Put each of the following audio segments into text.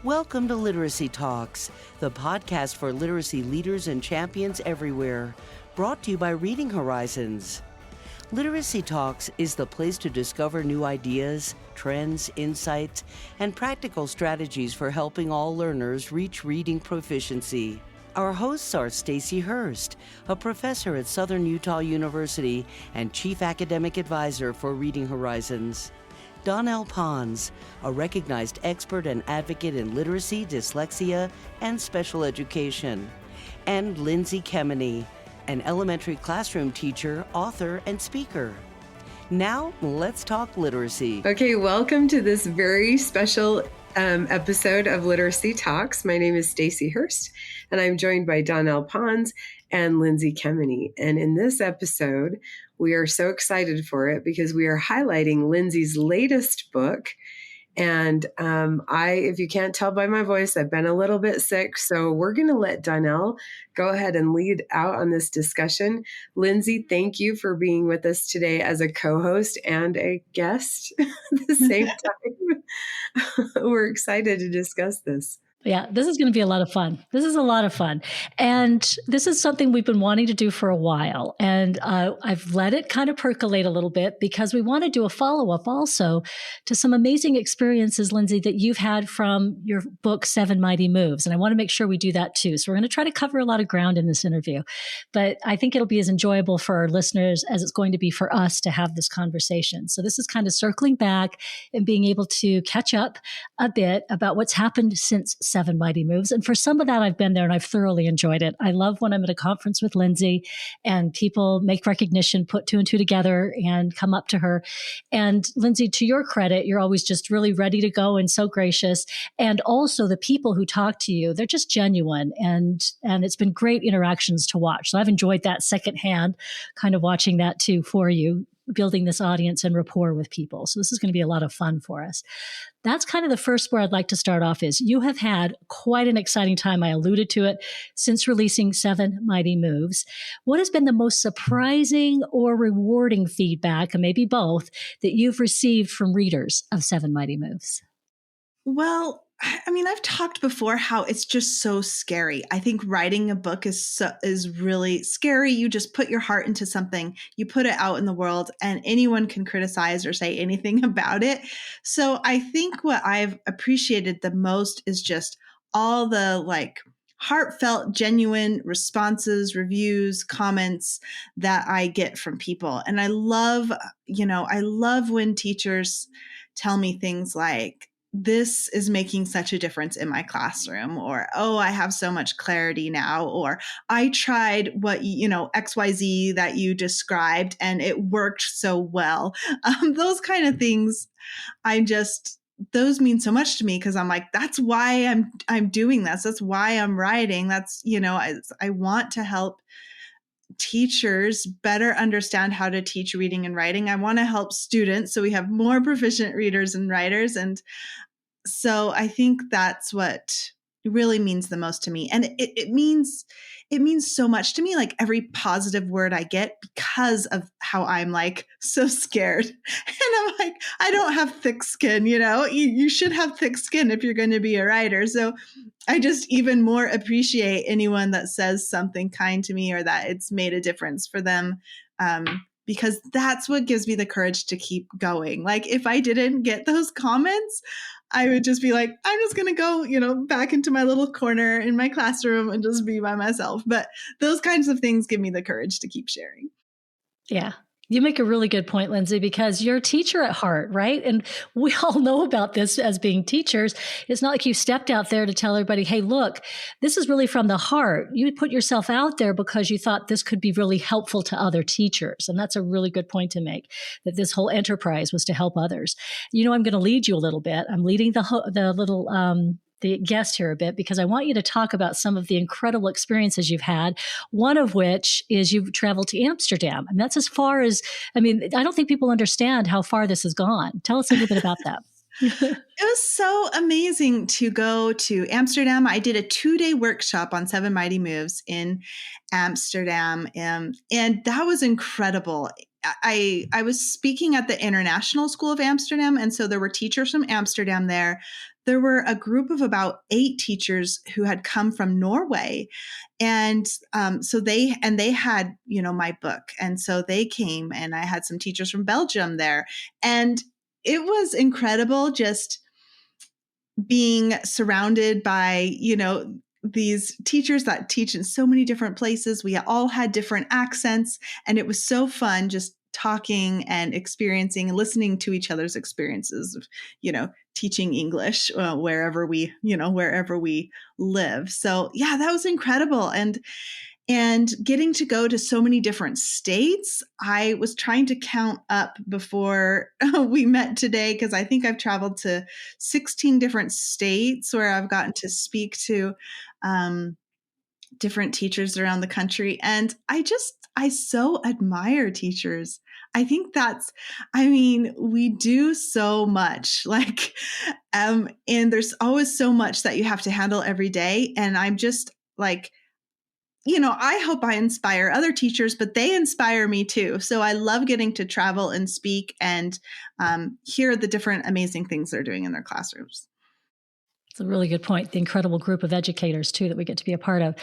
Welcome to Literacy Talks, the podcast for literacy leaders and champions everywhere, brought to you by Reading Horizons. Literacy Talks is the place to discover new ideas, trends, insights, and practical strategies for helping all learners reach reading proficiency. Our hosts are Stacy Hurst, a professor at Southern Utah University and Chief Academic Advisor for Reading Horizons. Donnell Pons, a recognized expert and advocate in literacy, dyslexia, and special education. And Lindsay Kemeny, an elementary classroom teacher, author, and speaker. Now, let's talk literacy. Okay, welcome to this very special episode of Literacy Talks. My name is Stacy Hurst, and I'm joined by Donnell Pons and Lindsay Kemeny. And in this episode, we are so excited for it because we are highlighting Lindsay's latest book. And if you can't tell by my voice, I've been a little bit sick. So we're going to let Donnell go ahead and lead out on this discussion. Lindsay, thank you for being with us today as a co-host and a guest at the same time. We're excited to discuss this. Yeah, this is going to be a lot of fun. This is a lot of fun. And this is something we've been wanting to do for a while. And I've let it kind of percolate a little bit because we want to do a follow-up also to some amazing experiences, Lindsay, that you've had from your book, 7 Mighty Moves. And I want to make sure we do that too. So we're going to try to cover a lot of ground in this interview. But I think it'll be as enjoyable for our listeners as it's going to be for us to have this conversation. So this is kind of circling back and being able to catch up a bit about what's happened since 7 Mighty Moves. And for some of that, I've been there and I've thoroughly enjoyed it. I love when I'm at a conference with Lindsay and people make recognition, put 2 and 2 together and come up to her. And Lindsay, to your credit, you're always just really ready to go and so gracious. And also the people who talk to you, they're just genuine. And it's been great interactions to watch. So I've enjoyed that secondhand, kind of watching that too for you, building this audience and rapport with people. So this is going to be a lot of fun for us. That's kind of the first where I'd like to start off is you have had quite an exciting time. I alluded to it since releasing 7 Mighty Moves. What has been the most surprising or rewarding feedback, and maybe both, that you've received from readers of 7 Mighty Moves? Well, I mean, I've talked before how it's just so scary. I think writing a book is really scary. You just put your heart into something, you put it out in the world, and anyone can criticize or say anything about it. So I think what I've appreciated the most is just all the heartfelt, genuine responses, reviews, comments that I get from people. And I love when teachers tell me things like, this is making such a difference in my classroom, or, oh, I have so much clarity now, or I tried what, XYZ that you described and it worked so well. Those kind of things, those mean so much to me because I'm like, that's why I'm doing this. That's why I'm writing. That's, I want to help teachers better understand how to teach reading and writing. I want to help students so we have more proficient readers and writers. And so I think that's what really means the most to me. And it means so much to me, like every positive word I get, because of how I'm so scared. And I'm like, I don't have thick skin, you should have thick skin if you're going to be a writer. So I just even more appreciate anyone that says something kind to me or that it's made a difference for them. Because that's what gives me the courage to keep going. If I didn't get those comments, I would just be like, I'm just going to go, back into my little corner in my classroom and just be by myself. But those kinds of things give me the courage to keep sharing. Yeah. You make a really good point, Lindsay, because you're a teacher at heart, right? And we all know about this as being teachers. It's not like you stepped out there to tell everybody, hey, look, this is really from the heart. You put yourself out there because you thought this could be really helpful to other teachers. And that's a really good point to make, that this whole enterprise was to help others. I'm going to lead you a little bit. I'm leading the guest here a bit because I want you to talk about some of the incredible experiences you've had. One of which is you've traveled to Amsterdam. And that's as far as, I don't think people understand how far this has gone. Tell us a little bit about that. It was so amazing to go to Amsterdam. I did a 2-day workshop on 7 Mighty Moves in Amsterdam. And that was incredible. I was speaking at the International School of Amsterdam, and so there were teachers from Amsterdam there. There were a group of about 8 teachers who had come from Norway, and so they had, you know, my book, and so they came, and I had some teachers from Belgium there, and it was incredible just being surrounded by, you know, these teachers that teach in so many different places. We all had different accents, and it was so fun just talking and experiencing and listening to each other's experiences of, you know, teaching English wherever we live. So yeah, that was incredible. And getting to go to so many different states. I was trying to count up before we met today, because I think I've traveled to 16 different states where I've gotten to speak to different teachers around the country. And I so admire teachers. I think we do so much, like, and there's always so much that you have to handle every day. And I'm just like, you know, I hope I inspire other teachers, but they inspire me too. So I love getting to travel and speak and hear the different amazing things they're doing in their classrooms. It's a really good point. The incredible group of educators, too, that we get to be a part of.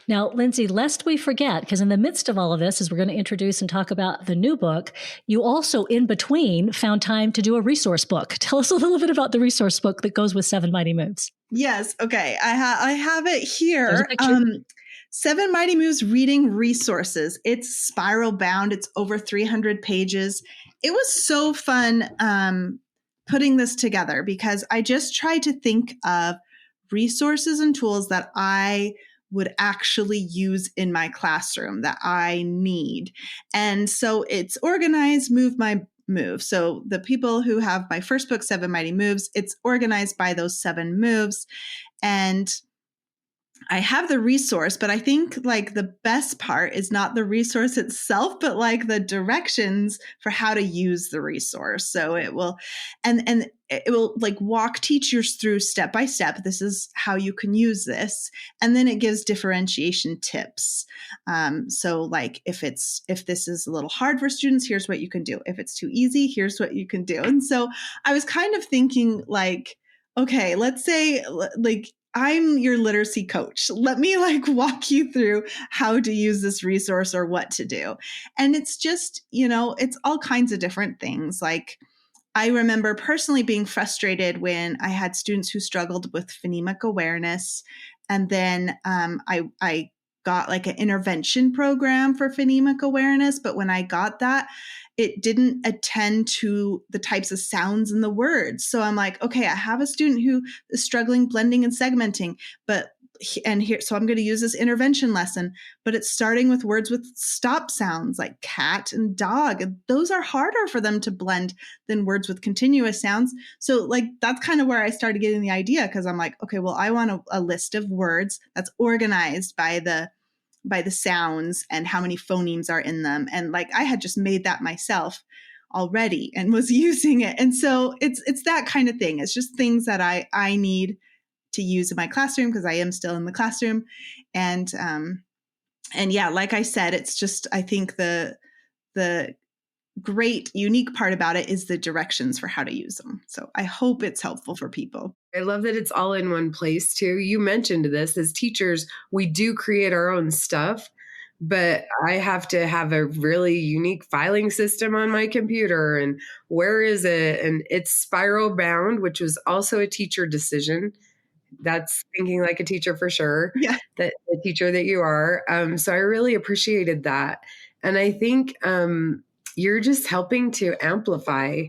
Now, Lindsay, lest we forget, because in the midst of all of this, as we're going to introduce and talk about the new book, you also, in between, found time to do a resource book. Tell us a little bit about the resource book that goes with 7 Mighty Moves. Yes. Okay. I have it here. 7 Mighty Moves Reading Resources. It's spiral bound. It's over 300 pages. It was so fun putting this together, because I just tried to think of resources and tools that I would actually use in my classroom that I need. And so it's organized move by move. So the people who have my first book, 7 Mighty Moves, it's organized by those 7 moves. And I have the resource, but I think like the best part is not the resource itself, but like the directions for how to use the resource. So it will, and it will like walk teachers through step by step. This is how you can use this. And then it gives differentiation tips. So like if this is a little hard for students, here's what you can do. If it's too easy, here's what you can do. And so I was kind of thinking like, okay, let's say like, I'm your literacy coach. Let me like walk you through how to use this resource or what to do. And it's just, you know, it's all kinds of different things. Like I remember personally being frustrated when I had students who struggled with phonemic awareness. And then I got like an intervention program for phonemic awareness. But when I got that, it didn't attend to the types of sounds in the words. So I'm like, okay, I have a student who is struggling blending and segmenting, so I'm going to use this intervention lesson, but it's starting with words with stop sounds like cat and dog. And those are harder for them to blend than words with continuous sounds. So like, that's kind of where I started getting the idea, because I'm like, okay, well, I want a list of words that's organized by the sounds and how many phonemes are in them. And like, I had just made that myself already and was using it. And so it's that kind of thing. It's just things that I need to use in my classroom, because I am still in the classroom. And yeah, like I said, it's just, I think the great unique part about it is the directions for how to use them. So I hope it's helpful for people. I love that it's all in one place too. You mentioned this. As teachers, we do create our own stuff, but I have to have a really unique filing system on my computer. And where is it? And it's spiral bound, which was also a teacher decision. That's thinking like a teacher for sure. Yeah. That the teacher that you are. So I really appreciated that. And I think you're just helping to amplify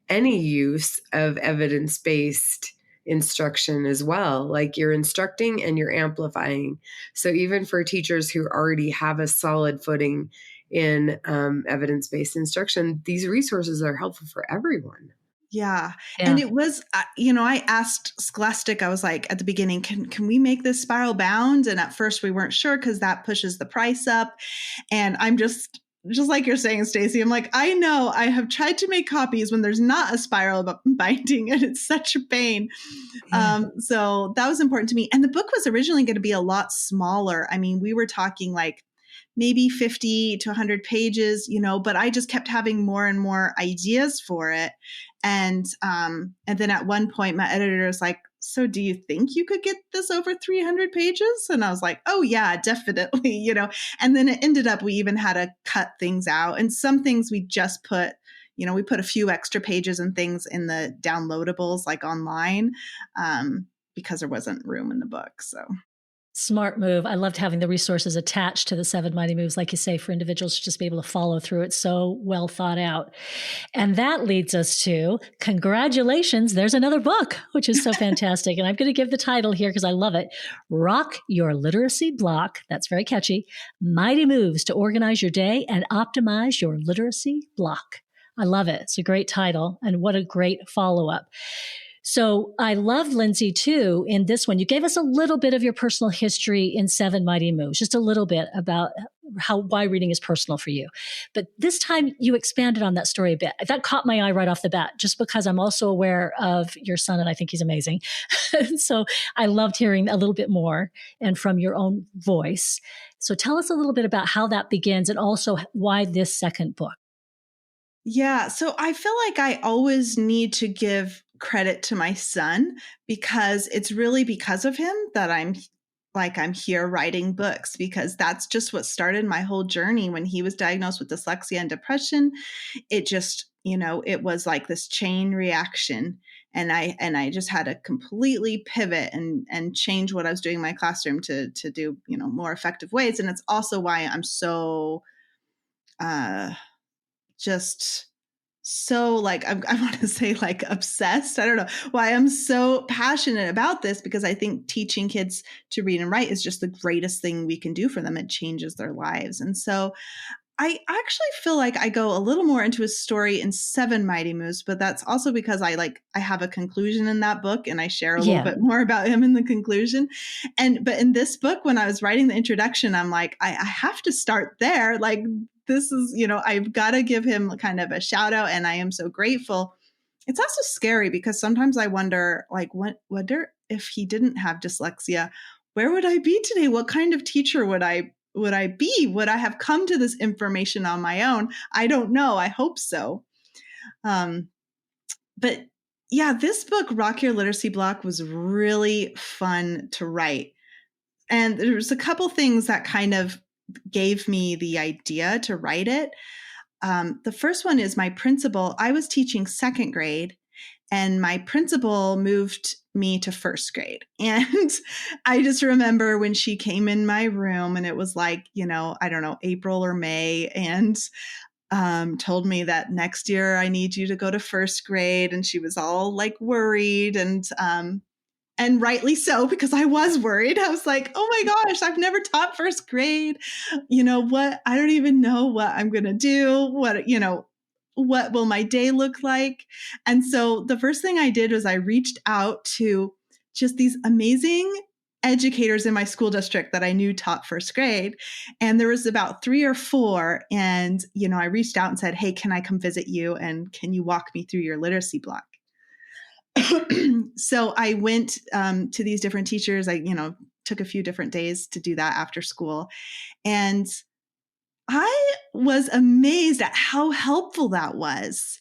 any use of evidence-based instruction as well. Like you're instructing and you're amplifying. So even for teachers who already have a solid footing in evidence-based instruction, these resources are helpful for everyone. Yeah. And it was, I asked Scholastic, I was like, at the beginning, can we make this spiral bound? And at first we weren't sure, because that pushes the price up. And I'm just like you're saying, Stacey, I'm like, I know I have tried to make copies when there's not a spiral binding, and it's such a pain. Yeah. So that was important to me. And the book was originally going to be a lot smaller. I mean, we were talking like maybe 50 to 100 pages, but I just kept having more and more ideas for it. And then at one point my editor was like, so do you think you could get this over 300 pages? And I was like, oh yeah, definitely, and then it ended up, we even had to cut things out, and some things we just put, we put a few extra pages and things in the downloadables, like online, because there wasn't room in the book. So smart move. I loved having the resources attached to the 7 Mighty Moves, like you say, for individuals to just be able to follow through it. So well thought out. And that leads us to congratulations. There's another book, which is so fantastic. And I'm going to give the title here because I love it. Rock Your Literacy Block. That's very catchy. Mighty Moves to Organize Your Day and Optimize Your Literacy Block. I love it. It's a great title. And what a great follow-up. So I love, Lindsay, too, in this one, you gave us a little bit of your personal history in 7 Mighty Moves, just a little bit about why reading is personal for you. But this time you expanded on that story a bit. That caught my eye right off the bat, just because I'm also aware of your son and I think he's amazing. So I loved hearing a little bit more and from your own voice. So tell us a little bit about how that begins and also why this second book. Yeah. So I feel like I always need to give credit to my son, because it's really because of him that I'm here writing books, because that's just what started my whole journey. When he was diagnosed with dyslexia and depression, it just, it was like this chain reaction. And I just had to completely pivot and change what I was doing in my classroom to do, more effective ways. And it's also why I'm so, just so I want to say obsessed. I don't know why I'm so passionate about this, because I think teaching kids to read and write is just the greatest thing we can do for them. It changes their lives. And so I actually feel like I go a little more into his story in 7 Mighty Moves, but that's also because I have a conclusion in that book, and I share a little bit more about him in the conclusion. But in this book, when I was writing the introduction, I'm like, I have to start there. This is, I've got to give him kind of a shout out, and I am so grateful. It's also scary because sometimes I wonder, wonder if he didn't have dyslexia, where would I be today? What kind of teacher would I be? Would I have come to this information on my own? I don't know. I hope so. But yeah, this book, Rock Your Literacy Block, was really fun to write. And there's a couple things that kind of gave me the idea to write it. The first one is my principal. I was teaching 2nd grade, and my principal moved me to 1st grade. And I just remember when she came in my room, and it was I don't know, April or May, and told me that next year I need you to go to 1st grade. And she was all worried, and rightly so, because I was worried. I was like, oh my gosh, I've never taught 1st grade. What? I don't even know what I'm going to do. What will my day look like? And so the first thing I did was I reached out to just these amazing educators in my school district that I knew taught 1st grade. And there was about 3 or 4. And, I reached out and said, hey, can I come visit you? And can you walk me through your literacy block? So I went to these different teachers. I, took a few different days to do that after school. And I was amazed at how helpful that was.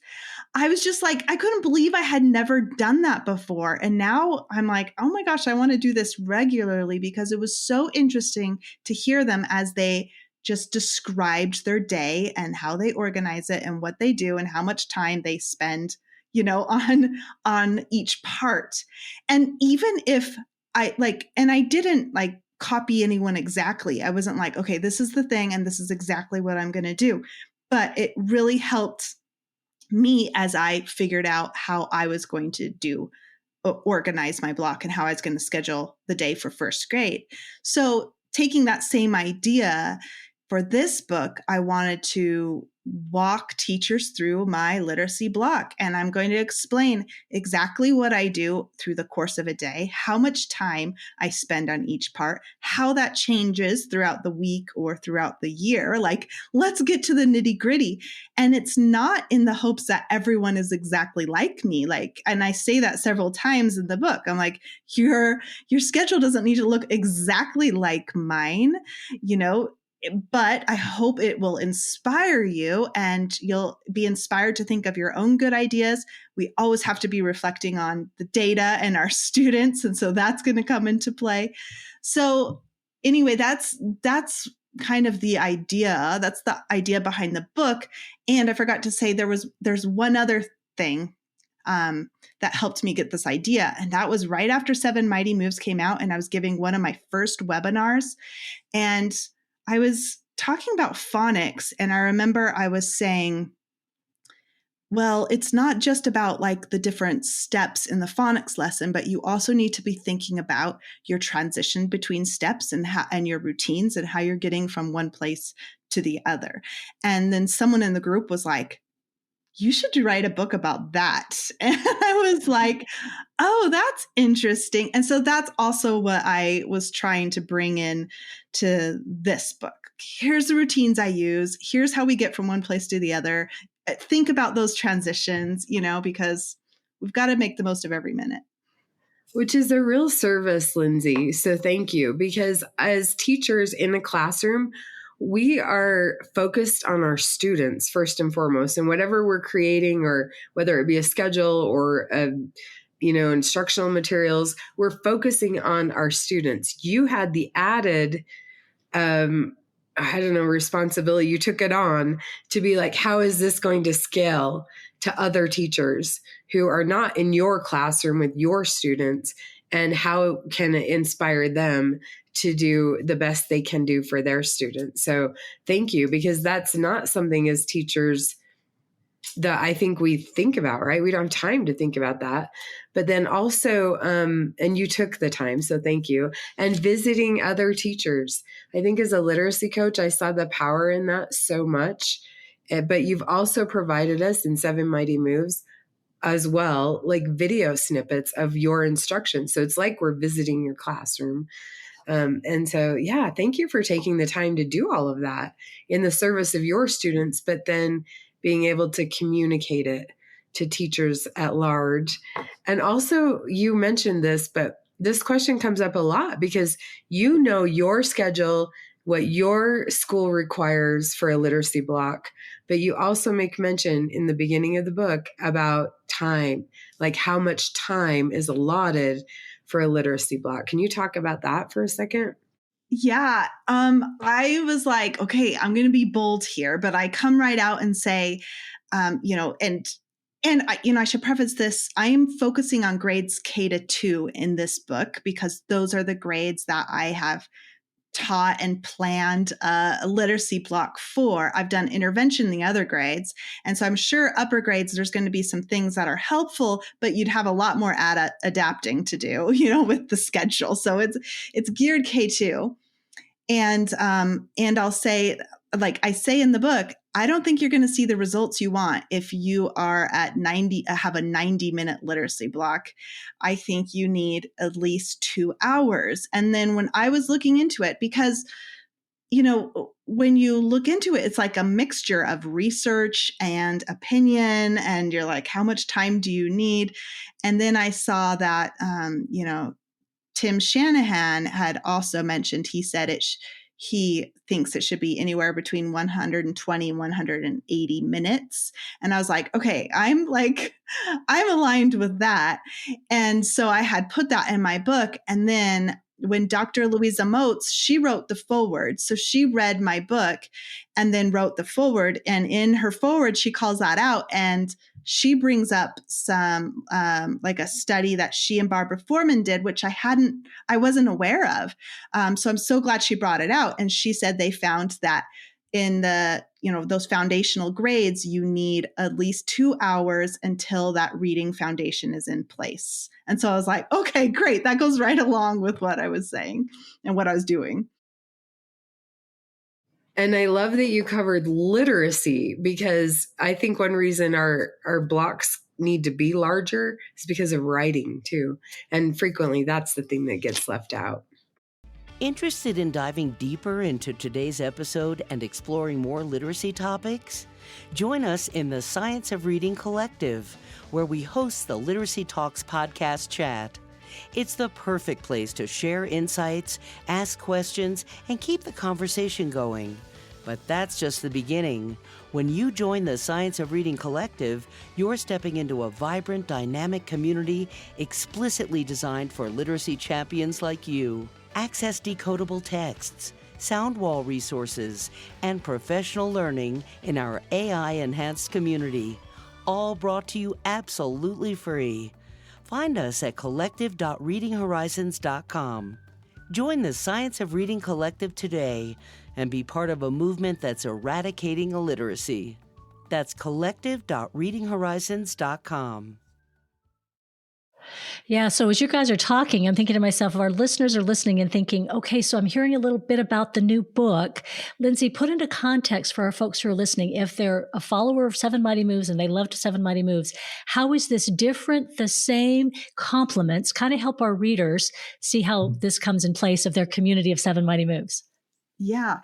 I was just I couldn't believe I had never done that before. And now I'm like, oh my gosh, I want to do this regularly, because it was so interesting to hear them as they just described their day and how they organize it and what they do and how much time they spend on each part. And even if I and I didn't copy anyone exactly. I wasn't okay, this is the thing and this is exactly what I'm going to do. But it really helped me as I figured out how I was going to organize my block and how I was going to schedule the day for 1st grade. So taking that same idea for this book, I wanted to walk teachers through my literacy block. And I'm going to explain exactly what I do through the course of a day, how much time I spend on each part, how that changes throughout the week or throughout the year. Let's get to the nitty gritty. And it's not in the hopes that everyone is exactly like me. And I say that several times in the book. I'm like, your schedule doesn't need to look exactly like mine. but I hope it will inspire you and you'll be inspired to think of your own good ideas. We always have to be reflecting on the data and our students. And so that's going to come into play. So anyway, that's kind of the idea. That's the idea behind the book. And I forgot to say there's one other thing that helped me get this idea. And that was right after 7 Mighty Moves came out, and I was giving one of my first webinars. And I was talking about phonics, and I remember I was saying, well, it's not just about like the different steps in the phonics lesson, but you also need to be thinking about your transition between steps and your routines and how you're getting from one place to the other. And then someone in the group was like, you should write a book about that. And I was like, oh, that's interesting. And so that's also what I was trying to bring in to this book. Here's the routines I use. Here's how we get from one place to the other. Think about those transitions, because we've got to make the most of every minute. Which is a real service, Lindsay. So thank you. Because as teachers in the classroom, we are focused on our students first and foremost, and whatever we're creating, or whether it be a schedule or instructional materials, we're focusing on our students. You had the added, responsibility. You took it on to be like, how is this going to scale to other teachers who are not in your classroom with your students, and how can it inspire them to do the best they can do for their students? So thank you, because that's not something as teachers that I think we think about, right? We don't have time to think about that. But then also, and you took the time, so thank you. And visiting other teachers. I think as a literacy coach, I saw the power in that so much. But you've also provided us in 7 Mighty Moves as well, like video snippets of your instruction. So it's like we're visiting your classroom. And so, yeah, thank you for taking the time to do all of that in the service of your students, but then being able to communicate it to teachers at large. And also, you mentioned this, but this question comes up a lot because you know your schedule, what your school requires for a literacy block, but you also make mention in the beginning of the book about time, like how much time is allotted for a literacy block. Can you talk about that for a second? Yeah. I was like, okay, I'm going to be bold here, but I come right out and say, and I should preface this. I am focusing on grades K-2 in this book because those are the grades that I have taught and planned a literacy block for. I've done intervention in the other grades. And so I'm sure upper grades, there's going to be some things that are helpful, but you'd have a lot more adapting to do, with the schedule. So it's geared K2. And I'll say, like I say in the book, I don't think you're going to see the results you want if you are at have a 90-minute literacy block. I think you need at least 2 hours. And then when I was looking into it, because, when you look into it, it's like a mixture of research and opinion. And you're like, how much time do you need? And then I saw that, Tim Shanahan had also mentioned, he said he thinks it should be anywhere between 120 and 180 minutes. And I was like, okay, I'm aligned with that. And so I had put that in my book. And then when Dr. Louisa Moats, she wrote the foreword. So she read my book and then wrote the foreword. And in her foreword, she calls that out. And she brings up some like a study that she and Barbara Foreman did, which I wasn't aware of. So I'm so glad she brought it out. And she said they found that in the, those foundational grades, you need at least 2 hours until that reading foundation is in place. And so I was like, okay, great. That goes right along with what I was saying and what I was doing. And I love that you covered literacy, because I think one reason our blocks need to be larger is because of writing too. And frequently that's the thing that gets left out. Interested in diving deeper into today's episode and exploring more literacy topics? Join us in the Science of Reading Collective, where we host the Literacy Talks podcast chat. It's the perfect place to share insights, ask questions, and keep the conversation going. But that's just the beginning. When you join the Science of Reading Collective, you're stepping into a vibrant, dynamic community explicitly designed for literacy champions like you. Access decodable texts, sound wall resources, and professional learning in our AI-enhanced community, all brought to you absolutely free. Find us at collective.readinghorizons.com. Join the Science of Reading Collective today and be part of a movement that's eradicating illiteracy. That's collective.readinghorizons.com. Yeah. So as you guys are talking, I'm thinking to myself, if our listeners are listening and thinking, okay, so I'm hearing a little bit about the new book. Lindsay, put into context for our folks who are listening, if they're a follower of Seven Mighty Moves and they love Seven Mighty Moves, how is this different, the same, complements, kind of help our readers see how this comes in place of their community of Seven Mighty Moves? Yeah.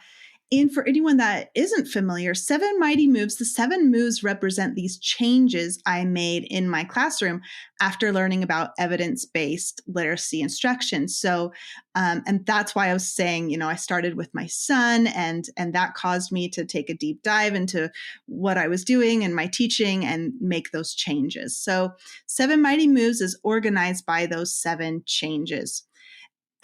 And for anyone that isn't familiar, Seven Mighty Moves, the seven moves represent these changes I made in my classroom after learning about evidence-based literacy instruction. So, and that's why I was saying, I started with my son, and that caused me to take a deep dive into what I was doing and my teaching and make those changes. So Seven Mighty Moves is organized by those seven changes.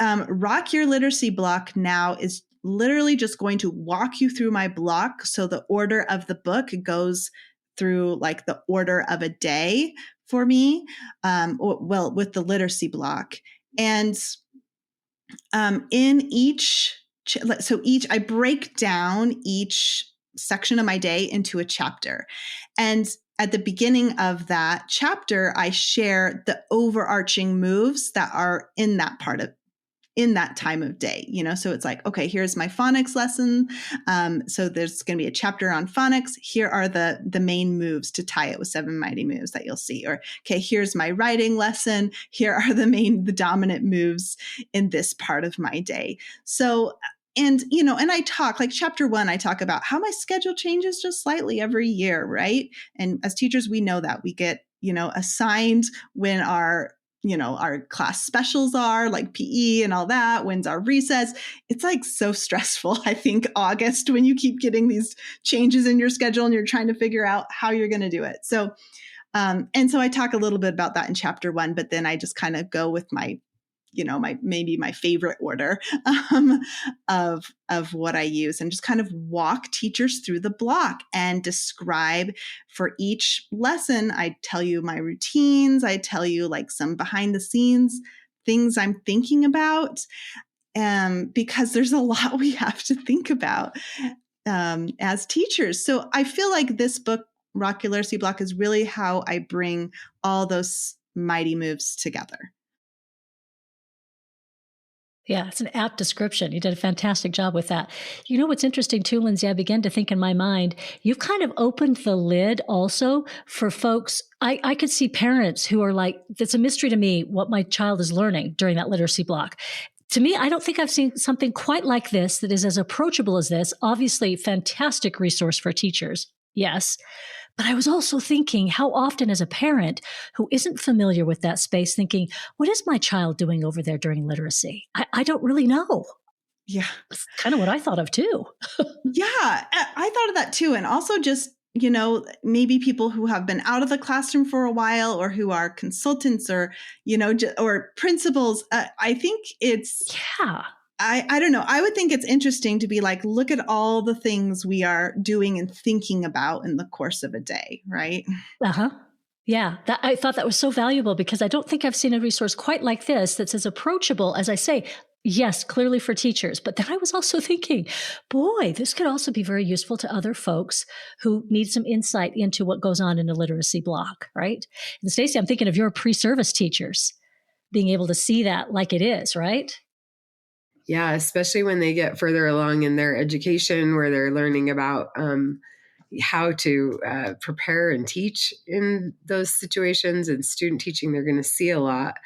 Rock Your Literacy block now is literally just going to walk you through my block. So the order of the book goes through like the order of a day for me, with the literacy block. And in I break down each section of my day into a chapter. And at the beginning of that chapter, I share the overarching moves that are in that time of day, so it's like, okay, here's my phonics lesson. So there's going to be a chapter on phonics. Here are the main moves to tie it with Seven Mighty Moves that you'll see. Or, okay, here's my writing lesson. Here are the dominant moves in this part of my day. So, and I talk, like chapter 1, I talk about how my schedule changes just slightly every year, right? And as teachers, we know that we get, assigned when our class specials are, like PE and all that, when's our recess. It's like so stressful, I think, August, when you keep getting these changes in your schedule and you're trying to figure out how you're going to do it. So, and so I talk a little bit about that in chapter 1, but then I just kind of go with my favorite order of what I use, and just kind of walk teachers through the block and describe for each lesson. I tell you my routines. I tell you like some behind the scenes things I'm thinking about, because there's a lot we have to think about as teachers. So I feel like this book, Rock Your Literacy Block, is really how I bring all those mighty moves together. Yeah, it's an apt description. You did a fantastic job with that. You know what's interesting too, Lindsay? I began to think in my mind, you've kind of opened the lid also for folks. I could see parents who are like, it's a mystery to me what my child is learning during that literacy block. To me, I don't think I've seen something quite like this that is as approachable as this. Obviously, fantastic resource for teachers. Yes. But I was also thinking how often as a parent who isn't familiar with that space thinking, what is my child doing over there during literacy? I don't really know. Yeah. It's kind of what I thought of too. Yeah, I thought of that too. And also just, maybe people who have been out of the classroom for a while, or who are consultants, or, or principals. I think it's... Yeah. I don't know. I would think it's interesting to be like, look at all the things we are doing and thinking about in the course of a day, right? Uh-huh. Yeah, I thought that was so valuable, because I don't think I've seen a resource quite like this that's as approachable, as I say, yes, clearly for teachers. But then I was also thinking, boy, this could also be very useful to other folks who need some insight into what goes on in a literacy block, right? And Stacey, I'm thinking of your pre-service teachers being able to see that like it is, right? Yeah, especially when they get further along in their education, where they're learning about how to prepare and teach in those situations. And student teaching, they're going to see a lot,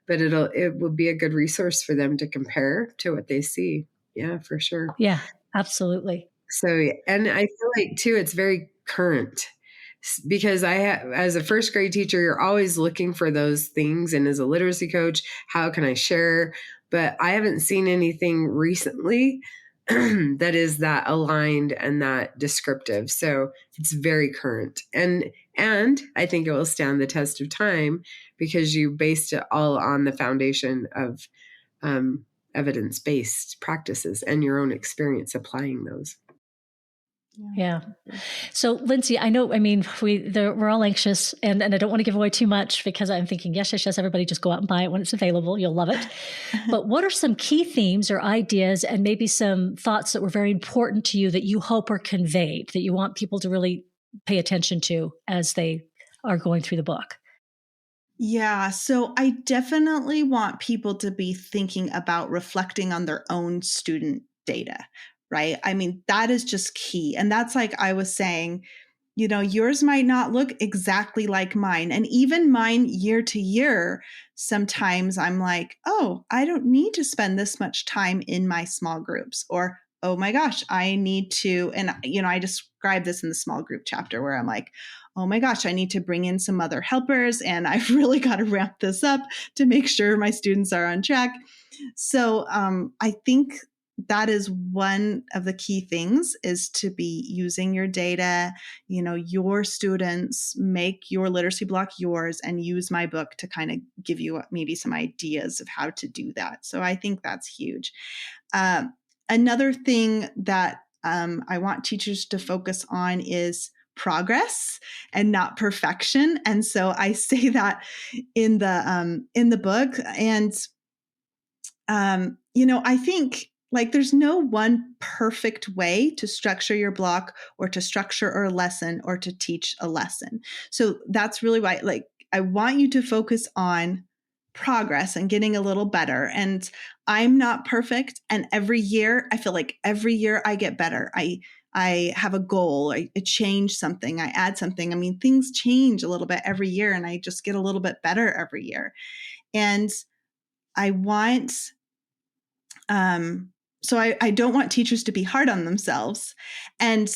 but it will be a good resource for them to compare to what they see. Yeah, for sure. Yeah, absolutely. So, and I feel like too, it's very current. because as a first grade teacher, you're always looking for those things. And as a literacy coach, how can I share? But I haven't seen anything recently that is that aligned and that descriptive. So it's very current. And I think it will stand the test of time because you based it all on the foundation of evidence-based practices and your own experience applying those. Yeah. So, Lindsay, I know, I mean, we're all anxious and I don't want to give away too much because I'm thinking, yes, everybody just go out and buy it when it's available. You'll love it. But what are some key themes or ideas and maybe some thoughts that were very important to you that you hope are conveyed, that you want people to really pay attention to as they are going through the book? Yeah, so I definitely want people to be thinking about reflecting on their own student data, right? I mean, that is just key. And that's like I was saying, yours might not look exactly like mine. And even mine year to year, sometimes I'm like, oh, I don't need to spend this much time in my small groups. Or, oh my gosh, I need to. And, I describe this in the small group chapter where I'm like, oh my gosh, I need to bring in some other helpers and I've really got to ramp this up to make sure my students are on track. So I think that is one of the key things is to be using your data, your students, make your literacy block yours and use my book to kind of give you maybe some ideas of how to do that. So I think that's huge. Another thing that I want teachers to focus on is progress and not perfection. And so I say that in the book. And I think like there's no one perfect way to structure your block or to structure a lesson or to teach a lesson. So that's really why I want you to focus on progress and getting a little better. And I'm not perfect. And every year, I feel like every year I get better. I have a goal, I change something, I add something. I mean, things change a little bit every year and I just get a little bit better every year. And I want, so I don't want teachers to be hard on themselves. And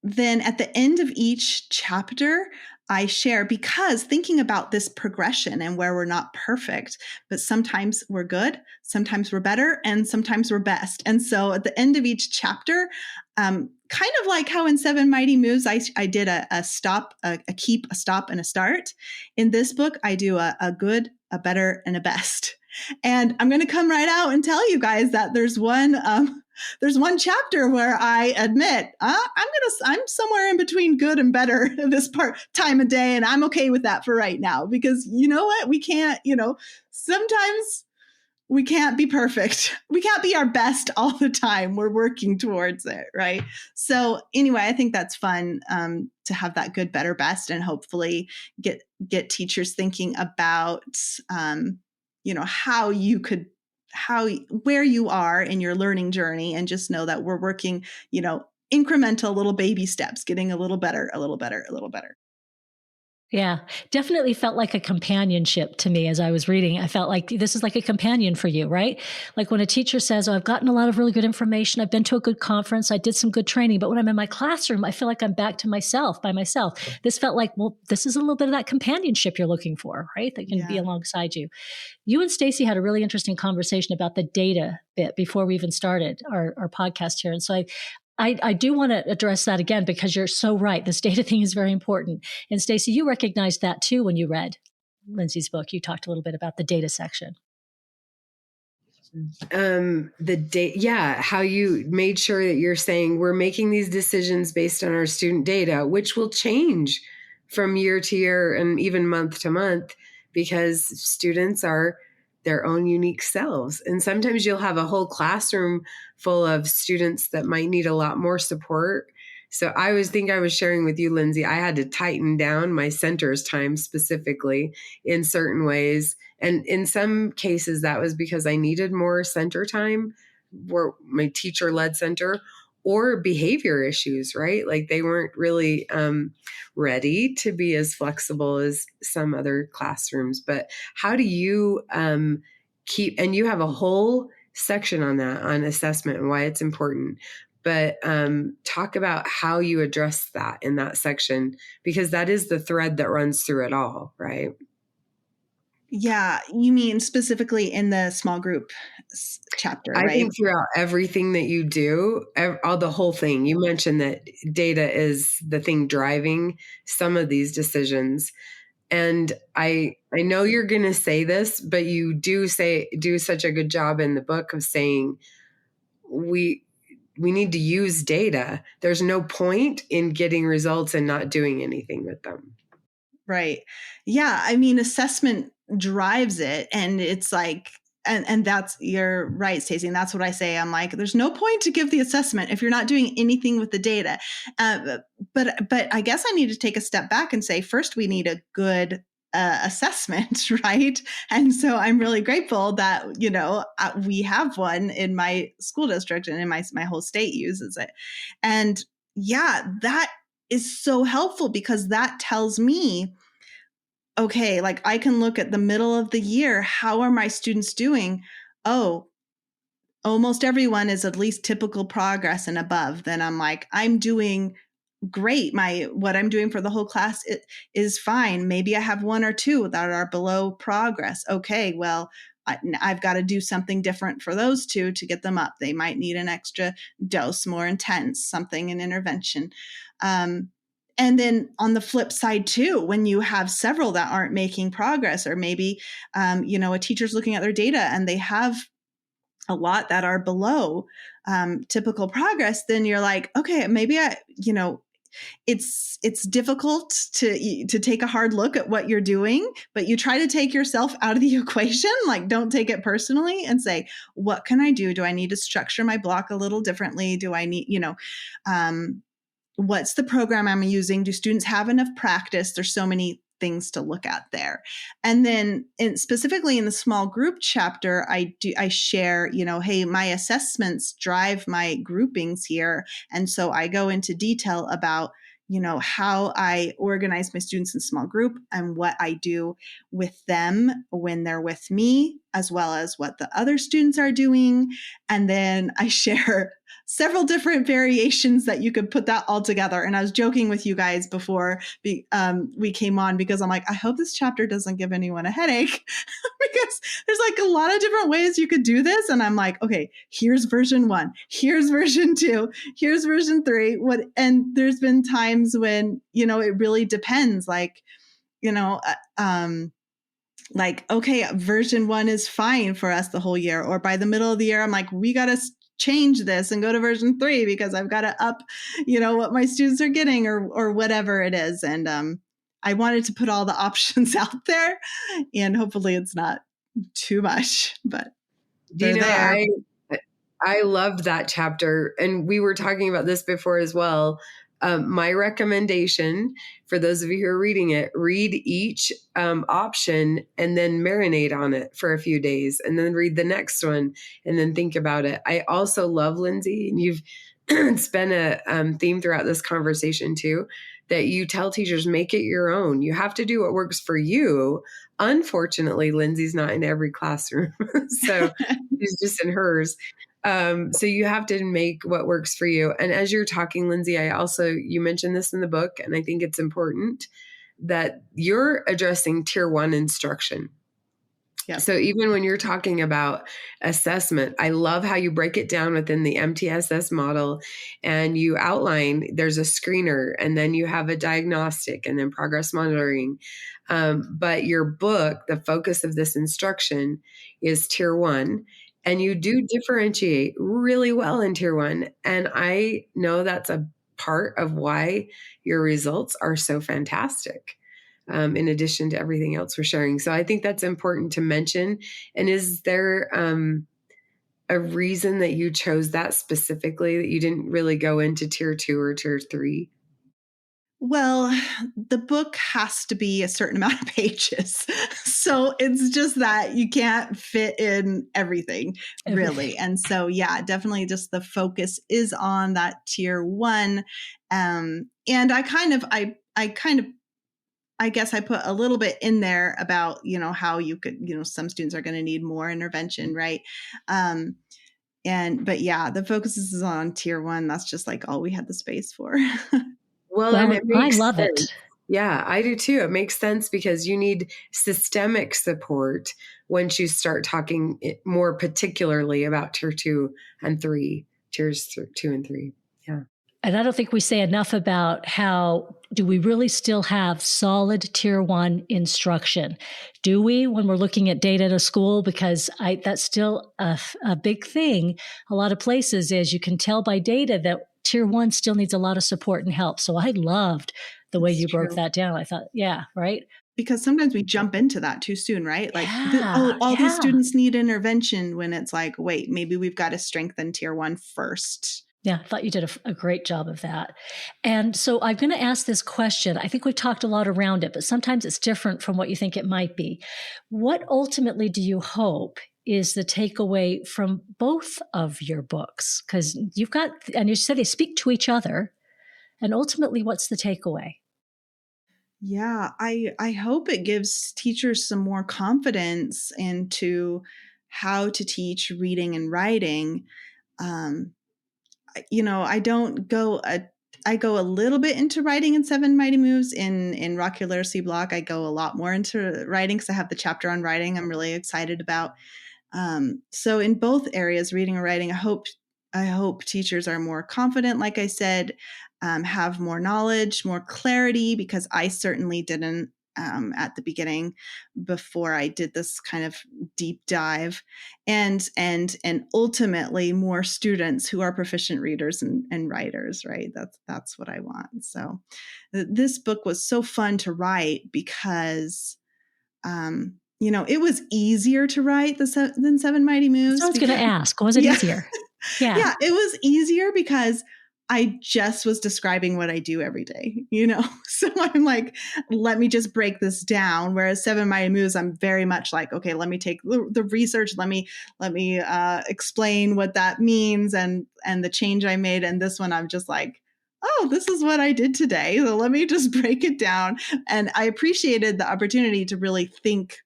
then at the end of each chapter, I share, because thinking about this progression and where we're not perfect, but sometimes we're good, sometimes we're better, and sometimes we're best. And so at the end of each chapter, kind of like how in Seven Mighty Moves, I did a stop, a keep, a stop, and a start. In this book, I do a good, a better, and a best. And I'm going to come right out and tell you guys that there's one chapter where I admit I'm somewhere in between good and better this time of day, and I'm okay with that for right now, because you know what, we can't, sometimes we can't be perfect. We can't be our best all the time. We're working towards it, right? So anyway, I think that's fun to have that good, better, best, and hopefully get teachers thinking about where you are in your learning journey, and just know that we're working, incremental little baby steps, getting a little better, a little better, a little better. Yeah, definitely felt like a companionship to me as I was reading. I felt like this is like a companion for you, right? Like when a teacher says, oh, I've gotten a lot of really good information. I've been to a good conference. I did some good training. But when I'm in my classroom, I feel like I'm back to myself, by myself. This felt like, well, this is a little bit of that companionship you're looking for, right? That can be alongside you. You and Stacy had a really interesting conversation about the data bit before we even started our podcast here. And so I do want to address that again, because you're so right. This data thing is very important. And Stacy, you recognized that too when you read Lindsay's book. You talked a little bit about the data section. How you made sure that you're saying we're making these decisions based on our student data, which will change from year to year and even month to month, because students are their own unique selves. And sometimes you'll have a whole classroom full of students that might need a lot more support. So I was sharing with you, Lindsay, I had to tighten down my centers time specifically in certain ways. And in some cases, that was because I needed more center time, where my teacher-led center, or behavior issues, right? Like they weren't really ready to be as flexible as some other classrooms. But how do you and you have a whole section on that, on assessment and why it's important. but talk about how you address that in that section, because that is the thread that runs through it all, right? Yeah. You mean specifically in the small group chapter, I right? think throughout everything that you do, all the whole thing, you mentioned that data is the thing driving some of these decisions. And I know you're going to say this, but you do such a good job in the book of saying we need to use data. There's no point in getting results and not doing anything with them. Right. Yeah. I mean, assessment drives it. And it's like, and that's, you're right, Stacey. And that's what I say. I'm like, there's no point to give the assessment if you're not doing anything with the data. But I guess I need to take a step back and say, first, we need a good assessment, right? And so I'm really grateful that, we have one in my school district, and in my whole state uses it. And yeah, that is so helpful, because that tells me, okay, like I can look at the middle of the year. How are my students doing? Oh, almost everyone is at least typical progress and above. Then I'm like, I'm doing great. What I'm doing for the whole class is fine. Maybe I have one or two that are below progress. Okay, well, I've got to do something different for those two to get them up. They might need an extra dose, more intense, something, an intervention. And then on the flip side too, when you have several that aren't making progress, or maybe, a teacher's looking at their data and they have a lot that are below typical progress, then you're like, okay, maybe it's difficult to take a hard look at what you're doing, but you try to take yourself out of the equation. Like, don't take it personally, and say, what can I do? Do I need to structure my block a little differently? Do I need, what's the program I'm using? Do students have enough practice? There's so many things to look at there. And then specifically in the small group chapter, I share, hey, my assessments drive my groupings here. And so I go into detail about, how I organize my students in small group and what I do with them when they're with me, as well as what the other students are doing. And then I share several different variations that you could put that all together. And I was joking with you guys before we came on, because I'm like, I hope this chapter doesn't give anyone a headache, because there's like a lot of different ways you could do this. And I'm like, okay, here's version 1, here's version 2, here's version 3. And there's been times when, it really depends. Like, okay, version 1 is fine for us the whole year. Or by the middle of the year, I'm like, we got to change this and go to version 3 because I've got to up, what my students are getting, or whatever it is. And I wanted to put all the options out there, and hopefully it's not too much, but they're there. I loved that chapter. And we were talking about this before as well. My recommendation for those of you who are reading it, read each option and then marinate on it for a few days, and then read the next one and then think about it. I also love, Lindsay, and you've it's been a theme throughout this conversation too, that you tell teachers, make it your own. You have to do what works for you. Unfortunately, Lindsay's not in every classroom, so she's just in hers. So you have to make what works for you. And as you're talking, Lindsay, you mentioned this in the book, and I think it's important that you're addressing tier 1 instruction. Yep. So even when you're talking about assessment, I love how you break it down within the MTSS model, and you outline there's a screener, and then you have a diagnostic, and then progress monitoring. But your book, the focus of this instruction is tier 1. And you do differentiate really well in tier 1. And I know that's a part of why your results are so fantastic, in addition to everything else we're sharing. So I think that's important to mention. And is there a reason that you chose that specifically, that you didn't really go into tier 2 or tier 3? Well, the book has to be a certain amount of pages. So it's just that you can't fit in everything, really. And so, yeah, definitely just the focus is on that tier 1. And I guess I put a little bit in there about, how you could, some students are going to need more intervention, right? But yeah, the focus is on tier 1. That's just like all we had the space for. Well, and it I makes love sense. it. Yeah, I do too. It makes sense because you need systemic support once you start talking more particularly about tier 2 and 3, tiers 2 and 3. Yeah. And I don't think we say enough about how do we really still have solid tier 1 instruction? Do we when we're looking at data at a school? Because that's still a big thing. A lot of places is you can tell by data that tier 1 still needs a lot of support and help. So I loved the way It's you broke true. that down. I thought, yeah, right. Because sometimes we jump into that too soon, right? Like, Yeah, all these yeah. students need intervention, when it's like, wait, maybe we've got to strengthen tier 1 first. Yeah, I thought you did a great job of that. And so I'm going to ask this question. I think we've talked a lot around it, but sometimes it's different from what you think it might be. What ultimately do you hope is the takeaway from both of your books? Because you've got, and you said they speak to each other. And ultimately, what's the takeaway? Yeah, I hope it gives teachers some more confidence into how to teach reading and writing. Um, I don't go I go a little bit into writing in Seven Mighty Moves. In Rock Your Literacy Block, I go a lot more into writing because I have the chapter on writing I'm really excited about. So in both areas, reading or writing, I hope teachers are more confident, like I said, have more knowledge, more clarity, because I certainly didn't at the beginning before I did this kind of deep dive, and ultimately more students who are proficient readers and writers, right? That's what I want. So this book was so fun to write because it was easier to write than Seven Mighty Moves. So I was going to ask, was it easier? Yeah. Yeah, it was easier because I just was describing what I do every day, So I'm like, let me just break this down. Whereas Seven Mighty Moves, I'm very much like, okay, let me take the research. Let me explain what that means and the change I made. And this one, I'm just like, oh, this is what I did today. So let me just break it down. And I appreciated the opportunity to really think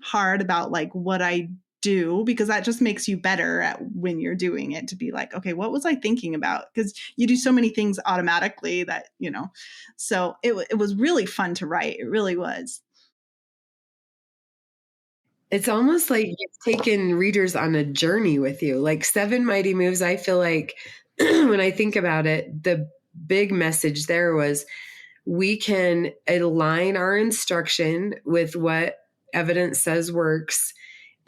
hard about like what I do, because that just makes you better at when you're doing it, to be like, okay, what was I thinking about? Because you do so many things automatically that, so it was really fun to write. It really was. It's almost like you've taken readers on a journey with you. Like Seven Mighty Moves, I feel like when I think about it, the big message there was we can align our instruction with what evidence says works,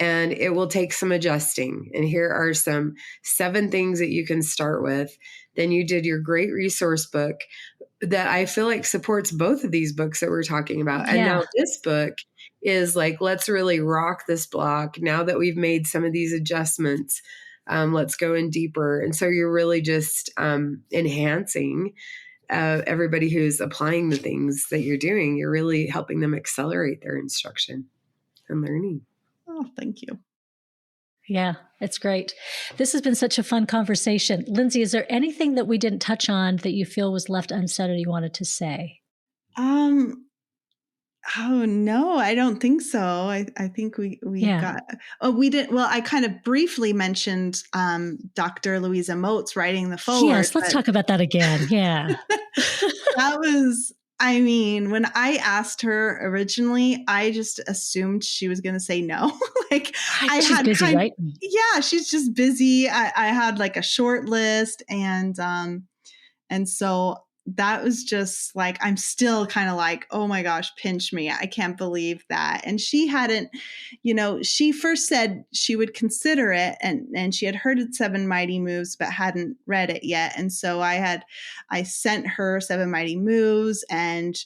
and it will take some adjusting. And here are some 7 things that you can start with. Then you did your great resource book that I feel like supports both of these books that we're talking about. Yeah. And now this book is like, let's really rock this block. Now that we've made some of these adjustments, let's go in deeper. And so you're really just enhancing everybody who's applying the things that you're doing. You're really helping them accelerate their instruction and learning. Oh, thank you. Yeah, it's great. This has been such a fun conversation. Lindsay, is there anything that we didn't touch on that you feel was left unsaid or you wanted to say? Oh no, I don't think so. I think we got. Oh, we didn't. Well, I kind of briefly mentioned Dr. Louisa Moats writing the foreword. Yes, let's talk about that again. Yeah. That was, I mean, when I asked her originally, I just assumed she was going to say no. Like she's busy, right? Yeah, she's just busy. I had like a short list, and so that was just like, I'm still kind of like, oh my gosh, pinch me. I can't believe that. And she hadn't, she first said she would consider it, and she had heard of Seven Mighty Moves, but hadn't read it yet. And so I sent her Seven Mighty Moves, and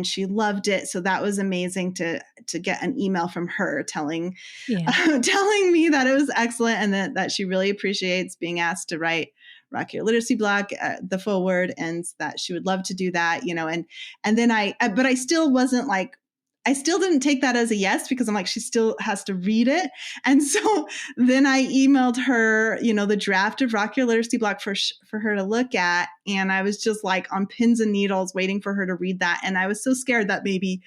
she loved it. So that was amazing to get an email from her telling me that it was excellent, and that she really appreciates being asked to write Rock Your Literacy Block, the foreword, and that she would love to do that, and then but I still wasn't like, I still didn't take that as a yes, because I'm like, she still has to read it. And so then I emailed her, the draft of Rock Your Literacy Block for her to look at. And I was just like on pins and needles waiting for her to read that. And I was so scared that maybe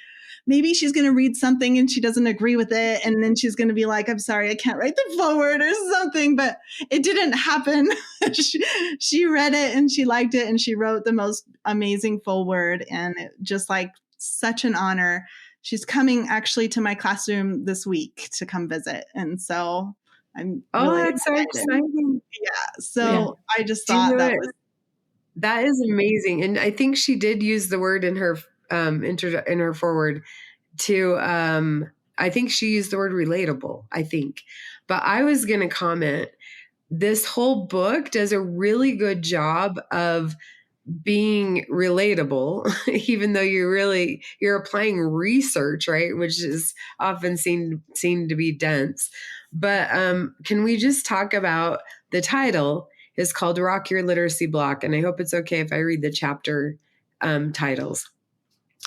maybe she's going to read something and she doesn't agree with it. And then she's going to be like, I'm sorry, I can't write the foreword or something, but it didn't happen. she read it and she liked it and she wrote the most amazing foreword, and it just like such an honor. She's coming actually to my classroom this week to come visit. And so I'm really that's so exciting. Yeah. So I just thought that is amazing. And I think she did use the word in her in her foreword to I think she used the word relatable, I think. But I was going to comment, this whole book does a really good job of being relatable, even though you're applying research, right? Which is often seen to be dense. But can we just talk about the title is called Rock Your Literacy Block. And I hope it's okay if I read the chapter titles.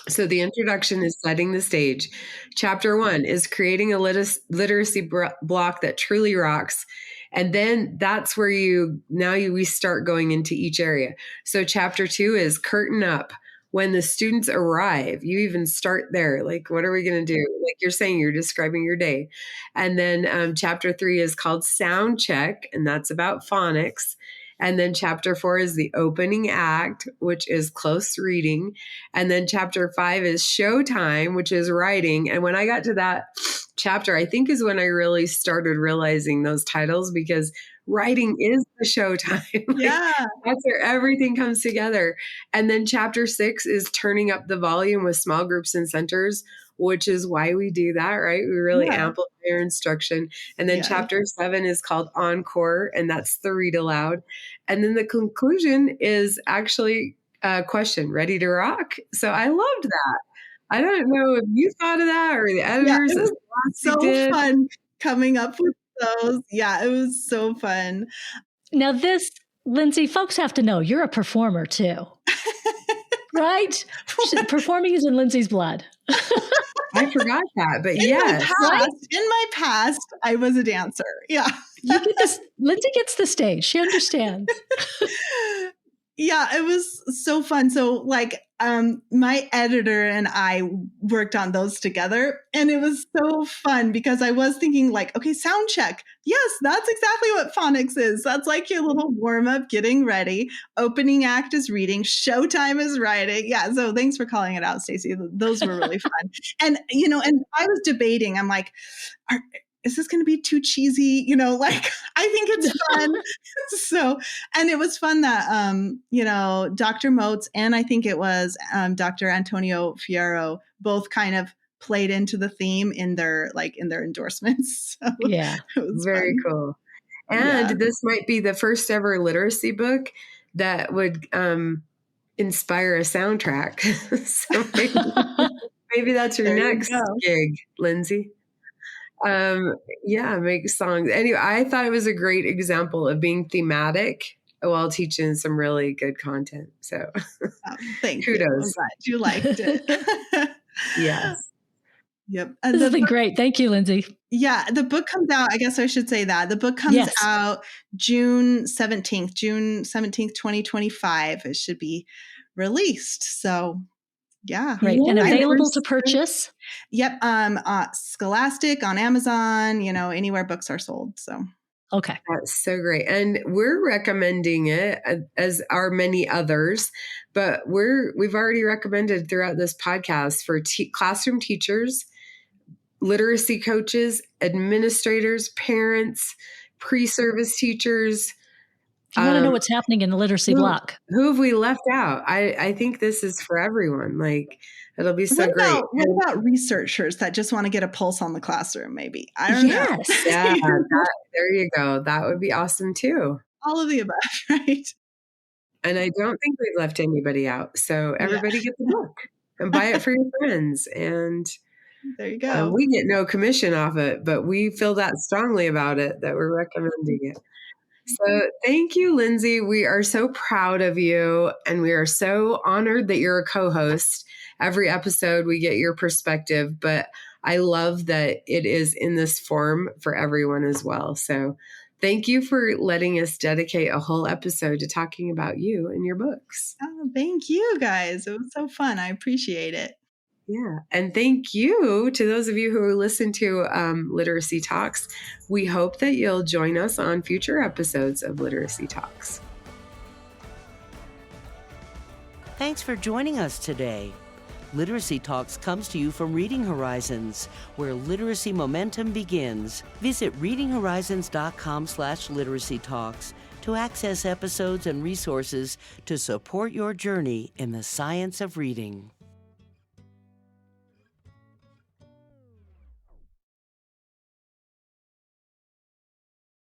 So the introduction is setting the stage. Chapter 1 is creating a literacy block that truly rocks. And then that's where we start going into each area. So chapter 2 is curtain up. When the students arrive, you even start there. Like, what are we going to do? Like you're saying, you're describing your day. And then chapter 3 is called sound check, and that's about phonics. And then chapter 4 is the opening act, which is close reading. And then chapter 5 is showtime, which is writing. And when I got to that chapter, I think is when I really started realizing those titles, because writing is the showtime. That's where everything comes together. And then chapter 6 is turning up the volume with small groups and centers, which is why we do that, right? We really amplify our instruction. And then chapter 7 is called Encore, and that's the read aloud. And then the conclusion is actually a question, ready to rock? So I loved that. I don't know if you thought of that or the editors. It was so fun coming up with those. Yeah, it was so fun. Now this, Lindsay, folks have to know you're a performer too, right? Performing is in Lindsay's blood. I forgot that, but in my past, I was a dancer. Yeah. You get this. Lindsay gets the stage. She understands. Yeah, it was so fun. So like my editor and I worked on those together, and it was so fun because I was thinking like, okay, sound check. Yes, that's exactly what phonics is. That's like your little warm up, getting ready. Opening act is reading. Showtime is writing. Yeah. So thanks for calling it out, Stacey. Those were really fun. And, and I was debating, I'm like, is this going to be too cheesy? Like, I think it's fun. So, and it was fun that, Dr. Motes and I think it was Dr. Antonio Fierro both kind of played into the theme in their endorsements. So yeah, it was very cool. And this might be the first ever literacy book that would inspire a soundtrack. So maybe that's your next gig, Lindsay. Make songs. Anyway, I thought it was a great example of being thematic while teaching some really good content. So thank kudos. You. I'm glad you liked it. Yes. Yep. This has been great. Thank you, Lindsay. Yeah. The book comes out, I guess I should say that. The book comes out June 17th, 2025. It should be released. So yeah. Great. And available to purchase. Yep. Scholastic, on Amazon, anywhere books are sold. So. Okay. That's so great. And we're recommending it, as are many others, but we've already recommended throughout this podcast for classroom teachers, literacy coaches, administrators, parents, pre-service teachers. If you want to know what's happening in the literacy block. Who have we left out? I think this is for everyone. Like, it'll be so great. What about researchers that just want to get a pulse on the classroom, maybe? I don't know. Yeah, there you go. That would be awesome too. All of the above, right? And I don't think we've left anybody out. So everybody get the book and buy it for your friends. And there you go. We get no commission off it, but we feel that strongly about it that we're recommending it. So thank you, Lindsay. We are so proud of you, and we are so honored that you're a co-host. Every episode we get your perspective, but I love that it is in this form for everyone as well. So thank you for letting us dedicate a whole episode to talking about you and your books. Oh, thank you, guys. It was so fun. I appreciate it. Yeah. And thank you to those of you who listen to Literacy Talks. We hope that you'll join us on future episodes of Literacy Talks. Thanks for joining us today. Literacy Talks comes to you from Reading Horizons, where literacy momentum begins. Visit readinghorizons.com/literacy talks to access episodes and resources to support your journey in the science of reading.